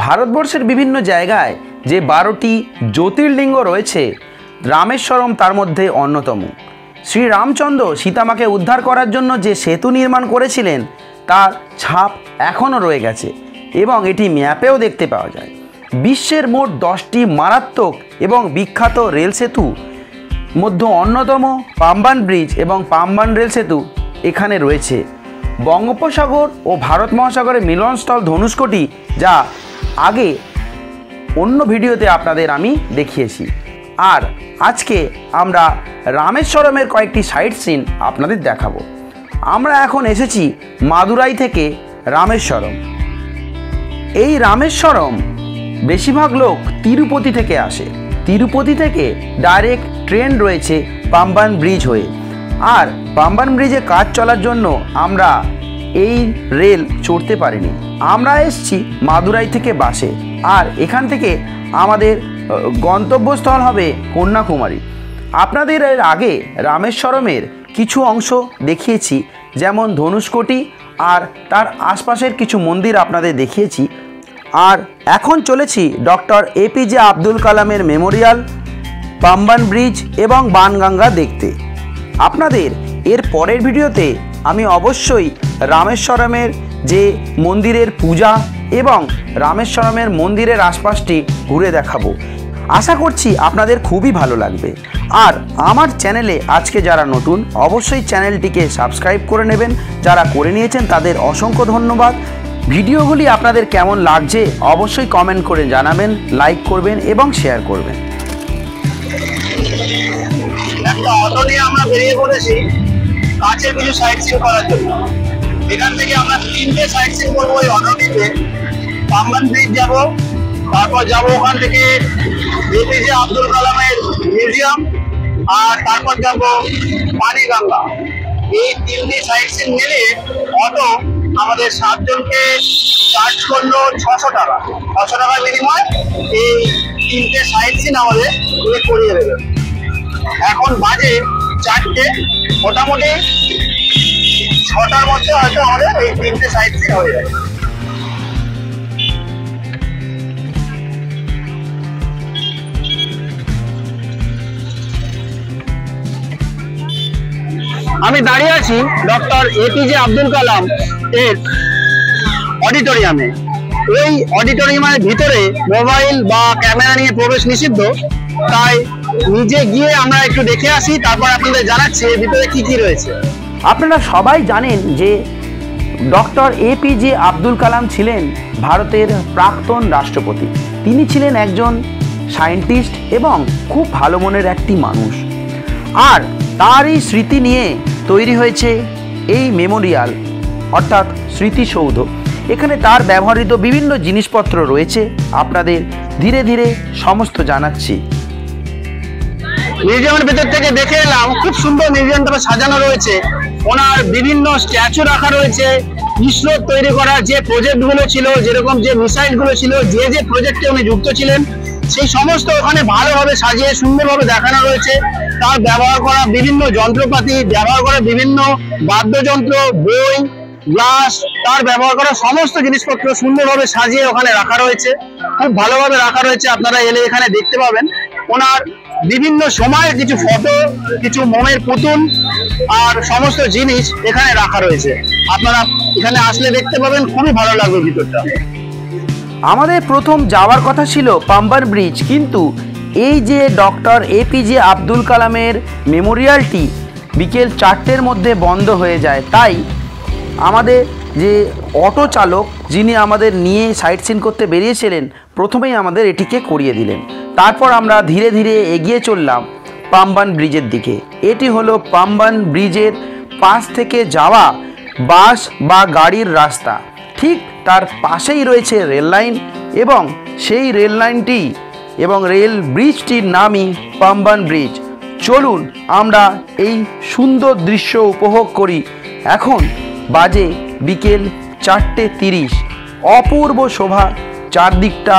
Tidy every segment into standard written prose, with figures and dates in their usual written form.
ভারতবর্ষের বিভিন্ন জায়গায় যে 12টি জ্যোতির্লিঙ্গ রয়েছে, রামেশ্বরম তার মধ্যে অন্যতম। শ্রী রামচন্দ্র সীতামাকে উদ্ধার করার জন্য যে সেতু নির্মাণ করেছিলেন তার ছাপ এখনও রয়ে গেছে এবং এটি ম্যাপেও দেখতে পাওয়া যায়। বিশ্বের মোট 10টি মারাত্মক এবং বিখ্যাত রেল সেতু মধ্যে অন্যতম পাম্বান ব্রিজ এবং পাম্বান রেল সেতু এখানে রয়েছে। বঙ্গোপসাগর ও ভারত মহাসাগরের মিলনস্থল ধনুষ্কোটি, যা আগে অন্য ভিডিওতে আপনাদের আমি দেখিয়েছি। আর আজকে আমরা রামেশ্বরমের কয়েকটি সাইট সিন আপনাদের দেখাবো। আমরা এখন এসেছি মাদুরাই থেকে রামেশ্বরম। এই রামেশ্বরম বেশিরভাগ লোক তিরুপতি থেকে আসে। তিরুপতি থেকে ডাইরেক্ট ট্রেন রয়েছে পাম্বান ব্রিজ হয়ে। আর পাম্বান ব্রিজে কাজ চলার জন্য আমরা এই রেল চড়তে পারিনি। আমরা এসেছি মাদুরাই থেকে বাসে। আর এখান থেকে আমাদের গন্তব্যস্থল হবে কন্যাকুমারী। আপনাদের এর আগে রামেশ্বরমের কিছু অংশ দেখিয়েছি, যেমন ধনুষ্কোটি আর তার আশপাশের কিছু মন্দির আপনাদের দেখিয়েছি। আর এখন চলেছি ডক্টর এপিজে আব্দুল কালামের মেমোরিয়াল, পাম্বান ব্রিজ এবং বানগঙ্গা দেখতে। আপনাদের এর পরের ভিডিওতে আমি অবশ্যই রামেশ্বরমের যে মন্দিরের পূজা এবং রামেশ্বরমের মন্দিরের আশপাশটি ঘুরে দেখাবো। আশা করছি আপনাদের খুবই ভালো লাগবে। আর আমার চ্যানেলে আজকে যারা নতুন, অবশ্যই চ্যানেলটিকে সাবস্ক্রাইব করে নেবেন। যারা করে নিয়েছেন তাদের অসংখ্য ধন্যবাদ। ভিডিওগুলি আপনাদের কেমন লাগছে অবশ্যই কমেন্ট করে জানাবেন, লাইক করবেন এবং শেয়ার করবেন। একটা অটো নিয়ে আমরা বেরিয়ে পড়েছি কাছের কিছু সাইট সিন করার জন্য। এখান থেকে আমরা 3টে সাইট সিন করবো ওই অটোটিতে। পাম্বান ব্রিজ যাব, তারপর যাব ওখান থেকে এপিজে আব্দুল কালামের মিউজিয়াম, আর তারপর যাব বানগঙ্গা। এই 3টে সাইট সিন মিলে অটো আমাদের 7 জনকে চার্জ করলো 600 টাকা। 600 টাকার বিনিময়ে এই 3টে সাইট সিন আমাদের করিয়ে দেবে। এখন বাজে 4টে, মোটামুটি 6টার মধ্যে হয়তো আমাদের এই 3টে সাইট সিন হয়ে যাবে। আমি দাঁড়িয়ে আছি ডক্টর এপিজে আব্দুল কালাম এর অডিটোরিয়ামে। এই অডিটোরিয়ামের ভিতরে মোবাইল বা ক্যামেরা নিয়ে প্রবেশ নিষিদ্ধ, তাই নিজে গিয়ে আমরা একটু দেখে আসি, তারপর আপনাদের জানাচ্ছি এর ভিতরে কি কি রয়েছে। আপনারা সবাই জানেন যে ডক্টর এপিজে আব্দুল কালাম ছিলেন ভারতের প্রাক্তন রাষ্ট্রপতি। তিনি ছিলেন একজন সায়েন্টিস্ট এবং খুব ভালো মনের একটি মানুষ। আর তারই স্মৃতি নিয়ে তৈরি হয়েছে এই মেমোরিয়াল, অর্থাৎ স্মৃতিসৌধ। এখানে তার ব্যবহৃত বিভিন্ন জিনিসপত্র রয়েছে, আপনাদের ধীরে ধীরে সমস্ত জানাচ্ছি। মিউজিয়ামের ভেতর থেকে দেখে এলাম, খুব সুন্দর মিউজিয়ামটা সাজানো রয়েছে। ওনার বিভিন্ন স্ট্যাচু রাখা রয়েছে। ইসরো তৈরি করার যে প্রজেক্টগুলো ছিল, যেরকম যে মিসাইলগুলো ছিল, যে যে প্রজেক্টে উনি যুক্ত ছিলেন, সেই সমস্ত ওখানে ভালোভাবে সাজিয়ে সুন্দরভাবে দেখানো রয়েছে। তার ব্যবহার করা বিভিন্ন যন্ত্রপাতি, ব্যবহার করা বিভিন্ন বাদ্যযন্ত্র, বই, গ্লাস, তার ব্যবহার করা সমস্ত জিনিসপত্র সুন্দরভাবে সাজিয়ে ওখানে রাখা রয়েছে। খুব ভালোভাবে রাখা রয়েছে, আপনারা এলে এখানে দেখতে পাবেন। ওনার বিভিন্ন সময়ের কিছু ফটো, কিছু মোমের পুতুল আর সমস্ত জিনিস এখানে রাখা রয়েছে। আপনারা এখানে আসলে দেখতে পাবেন, খুবই ভালো লাগবে ভিতরটা। আমাদের প্রথম যাওয়ার কথা ছিল পাম্বান ব্রিজ, কিন্তু এই যে ডক্টর এপিজে আব্দুল কালামের মেমোরিয়ালটি বিকেল 4টের মধ্যে বন্ধ হয়ে যায়, তাই আমাদের যে অটো চালক যিনি আমাদের নিয়ে সাইট সিন করতে বেরিয়েছিলেন, প্রথমেই আমাদের এটিকে করিয়ে দিলেন। তারপর আমরা ধীরে ধীরে এগিয়ে চললাম পাম্বান ব্রিজের দিকে। এটি হলো পাম্বান ব্রিজের পাশ থেকে যাওয়া বাস বা গাড়ির রাস্তা। ঠিক তার পাশেই রয়েছে রেল লাইন এবং সেই রেল লাইনটি এবং রেল ব্রিজটির নামই পাম্বান ব্রিজ। চলুন আমরা এই সুন্দর দৃশ্য উপভোগ করি। এখন বাজে বিকেল 4:30। অপূর্ব শোভা, চারদিকটা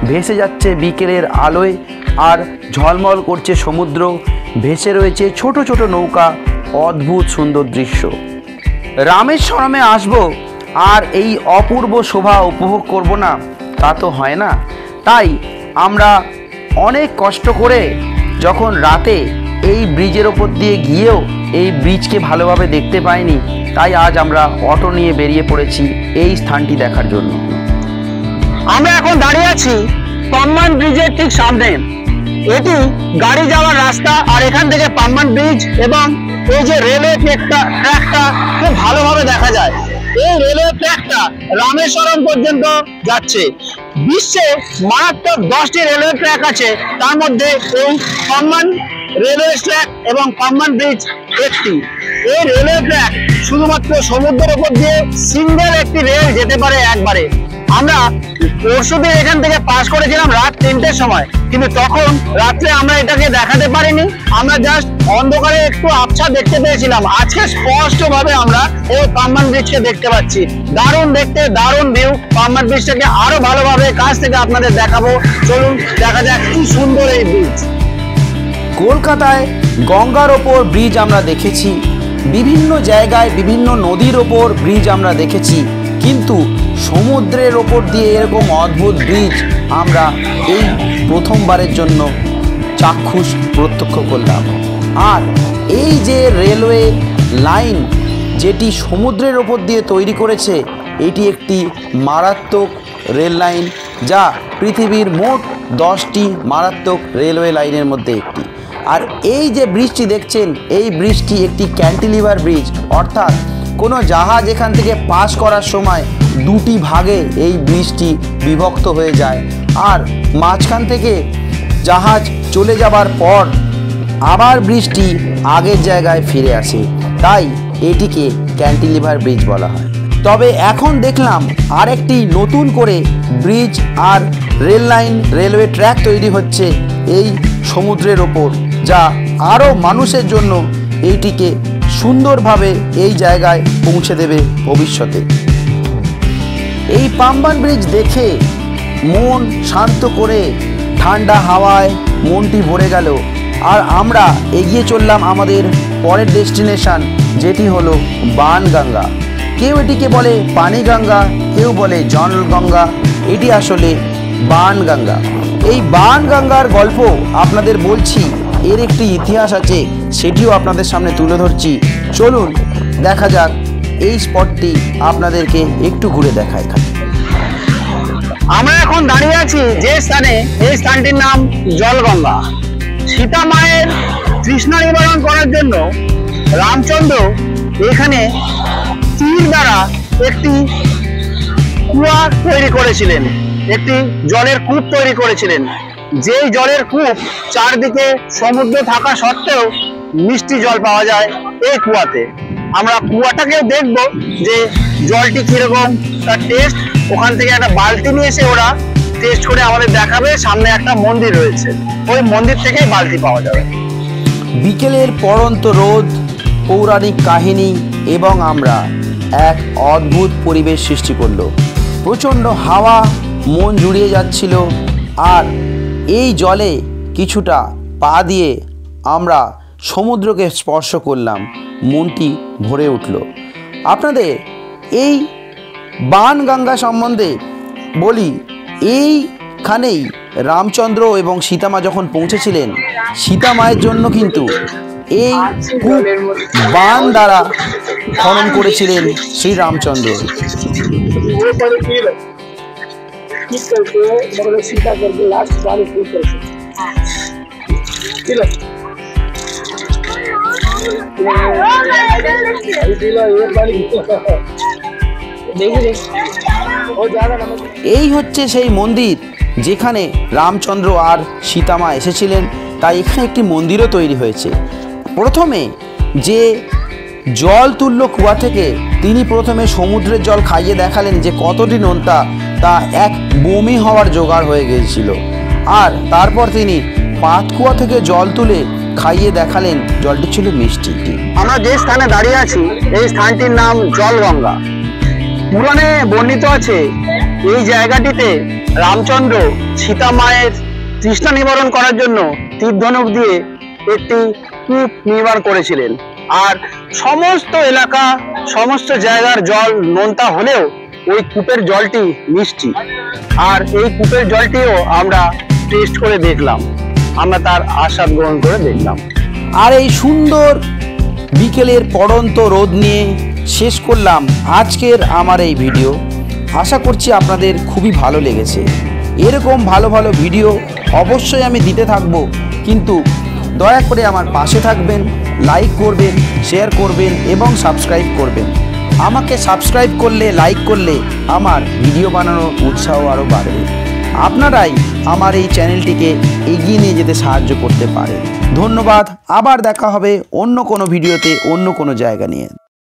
ভেসে যাচ্ছে বিকেলের আলোয় আর ঝলমল করছে সমুদ্র, ভেসে রয়েছে ছোট ছোট নৌকা। অদ্ভুত সুন্দর দৃশ্য। রামেশ্বরমে আসব আর এই অপূর্ব শোভা উপভোগ করব না তা তো হয় না। তাই আমরা অনেক কষ্ট করে যখন রাতে এই ব্রিজের ওপর দিয়ে গিয়েও এই ব্রিজকে ভালোভাবে দেখতে পাইনি, তাই আজ আমরা অটো নিয়ে বেরিয়ে পড়েছি এই স্থানটি দেখার জন্য। আমরা এখন দাঁড়িয়ে আছি পাম্বান ব্রিজের ঠিক সামনে। এটি গাড়ি যাওয়ার রাস্তা, আর এখান থেকে পাম্বান ব্রিজ এবং এই যে রেলওয়ে ট্র্যাকটা খুব ভালোভাবে দেখা যায়। এই রেলওয়ে ট্র্যাকটা রামেশ্বরম পর্যন্ত যাচ্ছে। বিশ্বে মারাত্মক 10টি রেলওয়ে ট্র্যাক আছে, তার মধ্যে এই পাম্বান রেলওয়ে ট্র্যাক এবং পাম্বান ব্রিজ একটি। এই রেলওয়ে ট্র্যাক শুধুমাত্র সমুদ্রের উপর দিয়ে সিঙ্গেল একটি রেল যেতে পারে একবারে। আমরা পরশুদিন এখান থেকে পাস করেছিলাম রাত 3টের সময়, কিন্তু তখন রাত্রে আমরা এটাকে দেখাতে পারিনি। আমরা জাস্ট অন্ধকারে একটু আবছা দেখতে পেয়েছিলাম। আজকে স্পষ্ট ভাবে আমরা এই পাম্বান ব্রিজকে দেখতে পাচ্ছি। দারুণ দেখতে, দারুণ ভিউ। পাম্বান ব্রিজটাকে আরো ভালোভাবে কাছ থেকে আপনাদের দেখাবো। চলুন দেখা যাক কি সুন্দর এই ব্রিজ। কলকাতায় গঙ্গার ওপর ব্রিজ আমরা দেখেছি, বিভিন্ন জায়গায় বিভিন্ন নদীর ওপর ব্রিজ আমরা দেখেছি, কিন্তু সমুদ্রের ওপর দিয়ে এরকম অদ্ভুত ব্রিজ আমরা এই প্রথমবারের জন্য চাক্ষুষ প্রত্যক্ষ করলাম। আর এই যে রেলওয়ে লাইন যেটি সমুদ্রের ওপর দিয়ে তৈরি করেছে, এটি একটি মারাত্মক রেল লাইন, যা পৃথিবীর মোট 10টি মারাত্মক রেলওয়ে লাইনের মধ্যে একটি। আর এই যে ব্রিজটি দেখছেন, এই ব্রিজটি একটি ক্যান্টিলিভার ব্রিজ, অর্থাৎ কোনো জাহাজ এখান থেকে পাস করার সময় দুটি ভাগে এই ব্রিজটি বিভক্ত হয়ে যায়, আর মাঝখান থেকে জাহাজ চলে যাবার পর আবার ব্রিজটি আগের জায়গায় ফিরে আসে, তাই এটিকে ক্যান্টিলিভার ব্রিজ বলা হয়। তবে এখন দেখলাম আরেকটি নতুন করে ব্রিজ আর রেল লাইন, রেলওয়ে ট্র্যাক তৈরি হচ্ছে এই সমুদ্রের ওপর, যা আরও মানুষের জন্য এইটিকে সুন্দরভাবে এই জায়গায় পৌঁছে দেবে ভবিষ্যতে। এই পাম্বান ব্রিজ দেখে মন শান্ত করে ঠান্ডা হাওয়ায় মনটি ভরে গেল। আর আমরা এগিয়ে চললাম আমাদের পরের ডেস্টিনেশন, যেটি হলো বাণগঙ্গা। কেউ এটিকে বলে পানিগঙ্গা, কেউ বলে জলগঙ্গা, এটি আসলে বাণগঙ্গা। এই বাণগঙ্গার গল্প আপনাদের বলছি, এর একটি ইতিহাস আছে, সেটিও আপনাদের সামনে তুলে ধরছি। চলুন দেখা যাক এই স্পটটি আপনাদেরকে একটু ঘুরে দেখায়। আমরা এখন দাঁড়িয়ে আছি যে স্থানে, এই স্থানটির নাম জলগঙ্গা। সীতা মায়ের তৃষ্ণা নিবারণ করার জন্য রামচন্দ্র এখানে তীর দ্বারা একটি কুয়া তৈরি করেছিলেন, একটি জলের কূপ তৈরি করেছিলেন। যেই জলের কূপ চারদিকে সমুদ্র থাকা সত্ত্বেও মিষ্টি জল পাওয়া যায় এই কুয়াতে। আমরা কুয়াটাকেও দেখবো যে জলটি কিরকম তার টেস্ট। ওখান থেকে একটা বালতি নিয়ে এসে ওরা টেস্ট করে আমাদের দেখাবে। সামনে একটা মন্দির রয়েছে, ওই মন্দির থেকেই বালতি পাওয়া যাবে। বিকেলের পড়ন্ত রোদ, পৌরাণিক কাহিনী এবং আমরা এক অদ্ভুত পরিবেশ সৃষ্টি করলো। প্রচণ্ড হাওয়া মন জুড়িয়ে যাচ্ছিল, আর এই জলে কিছুটা পা দিয়ে আমরা সমুদ্রকে স্পর্শ করলাম, মনটি ভরে উঠল। আপনাদের এই বাণগঙ্গা সম্বন্ধে বলি, এইখানেই রামচন্দ্র এবং সীতামা যখন পৌঁছেছিলেন, সীতা মায়ের জন্য কিন্তু এই কূপ বাণ দ্বারা খনন করেছিলেন শ্রী রামচন্দ্র। এই হচ্ছে সেই মন্দির যেখানে রামচন্দ্র আর সীতামা এসেছিলেন, তাই এখানে একটি মন্দিরও তৈরি হয়েছে। প্রথমে যে জল তুলল কুয়া থেকে, তিনি প্রথমে সমুদ্রের জল খাইয়ে দেখালেন যে কতটি নোনতা, তা এক বমি হওয়ার জোগাড় হয়ে গিয়েছিল। আর তারপর তিনি পাতকুয়া থেকে জল তুলে খাইয়ে দেখালেন জলটি ছিল মিষ্টি। আমরা যে স্থানে দাঁড়িয়ে আছি এই স্থানটির নাম জলগঙ্গা। পুরাণে বর্ণিত আছে এই জায়গাটিতে রামচন্দ্র সীতা মায়ের তৃষ্ণা নিবারণ করার জন্য তীরধনুক দিয়ে একটি কূপ নির্মাণ করেছিলেন। আর সমস্ত এলাকা, সমস্ত জায়গার জল নোনতা হলেও ওই কূপের জলটি মিষ্টি। আর এই কূপের জলটিও আমরা টেস্ট করে দেখলাম, আমরা তার আস্বাদ গ্রহণ করে দেখলাম। আর এই সুন্দর বিকেলের পড়ন্ত রোদ নিয়ে শেষ করলাম আজকের আমার এই ভিডিও। আশা করছি আপনাদের খুবই ভালো লেগেছে। এরকম ভালো ভালো ভিডিও অবশ্যই আমি দিতে থাকব, কিন্তু দয়া করে আমার পাশে থাকবেন, লাইক করবেন, শেয়ার করবেন এবং সাবস্ক্রাইব করবেন। আমাকে সাবস্ক্রাইব করলে, লাইক করলে আমার ভিডিও বানানোর উৎসাহ আরও বাড়বে। আপনারাই আমার এই চ্যানেলটিকে এগিয়ে নিয়ে যেতে সাহায্য করতে পারেন। ধন্যবাদ। আবার দেখা হবে অন্য কোনো ভিডিওতে, অন্য কোনো জায়গা নিয়ে।